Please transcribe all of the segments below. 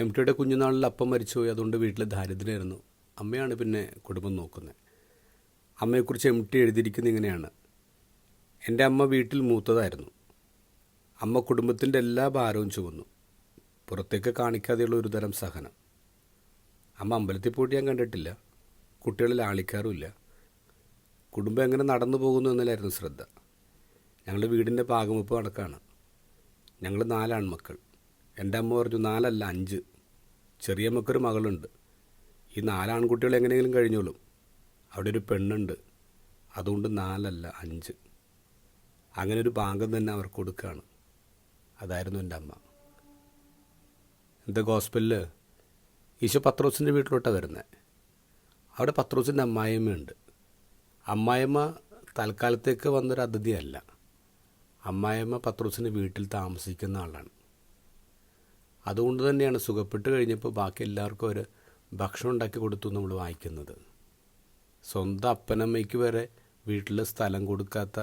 M ടിയുടെ കുഞ്ഞുനാളിൽ അപ്പം മരിച്ചുപോയി. അതുകൊണ്ട് വീട്ടിൽ ദാരിദ്ര്യമായിരുന്നു. അമ്മയാണ് പിന്നെ കുടുംബം നോക്കുന്നത്. അമ്മയെക്കുറിച്ച് എം ടി എഴുതിയിരിക്കുന്നത് ഇങ്ങനെയാണ്: എൻ്റെ അമ്മ വീട്ടിൽ മൂത്തതായിരുന്നു. അമ്മ കുടുംബത്തിൻ്റെ എല്ലാ ഭാരവും ചുമന്നു. പുറത്തേക്ക് കാണിക്കാതെയുള്ള ഒരു തരം സഹനം. അമ്മ അമ്പലത്തിൽ പോയിട്ട് ഞാൻ കണ്ടിട്ടില്ല. കുട്ടികളിൽ ആളിക്കാറുമില്ല. കുടുംബം എങ്ങനെ നടന്നു പോകുന്നു എന്നതിലായിരുന്നു ശ്രദ്ധ. ഞങ്ങളുടെ വീടിൻ്റെ പാകമുപ്പ് നടക്കാണ്. ഞങ്ങൾ 4 ആൺമക്കൾ. എൻ്റെ അമ്മ പറഞ്ഞു 4 അല്ല 5. ചെറിയ അമ്മക്കൊരു മകളുണ്ട്. ഈ 4 ആൺകുട്ടികൾ എങ്ങനെയെങ്കിലും കഴിഞ്ഞോളും. അവിടെ ഒരു പെണ്ണുണ്ട്. അതുകൊണ്ട് 4 അല്ല 5. അങ്ങനെ ഒരു ഭാഗം തന്നെ അവർക്ക് കൊടുക്കുകയാണ്. അതായിരുന്നു എൻ്റെ അമ്മ. എന്താ ഗോസ്പലിൽ ഈശോ പത്രോസിൻ്റെ വീട്ടിലോട്ടാണ് വരുന്നത്. അവിടെ പത്രോസിൻ്റെ അമ്മായിയമ്മയുണ്ട്. അമ്മായിയമ്മ തൽക്കാലത്തേക്ക് വന്നൊരു അതിഥിയല്ല. അമ്മായിയമ്മ പത്രോസിൻ്റെ വീട്ടിൽ താമസിക്കുന്ന ആളാണ്. അതുകൊണ്ട് തന്നെയാണ് സുഖപ്പെട്ട് കഴിഞ്ഞപ്പോൾ ബാക്കി എല്ലാവർക്കും അവർ ഭക്ഷണം ഉണ്ടാക്കി കൊടുത്തു നമ്മൾ വായിക്കുന്നത്. സ്വന്തം അപ്പനമ്മയ്ക്ക് വരെ വീട്ടിൽ സ്ഥലം കൊടുക്കാത്ത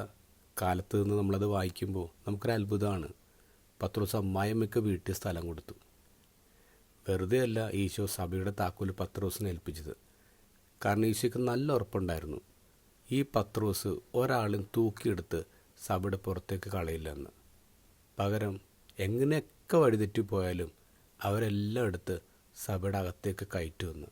കാലത്ത് നിന്ന് നമ്മളത് വായിക്കുമ്പോൾ നമുക്കൊരു അത്ഭുതമാണ്. പത്രോസ് അമ്മായിയമ്മയ്ക്ക് വീട്ടിൽ സ്ഥലം കൊടുത്തു. വെറുതെ അല്ല ഈശോ സഭയുടെ താക്കോൽ പത്രോസിനെ ഏൽപ്പിച്ചത്. കാരണം ഈശോയ്ക്ക് നല്ല ഉറപ്പുണ്ടായിരുന്നു, ഈ പത്രോസ് ഒരാളും തൂക്കിയെടുത്ത് സഭയുടെ പുറത്തേക്ക് കളയില്ലെന്ന്. പകരം എങ്ങനെയൊക്കെ വഴിതെറ്റിപ്പോയാലും അവരെല്ലാം എടുത്ത് സഭയുടെ അകത്തേക്ക് കയറ്റുമെന്ന്.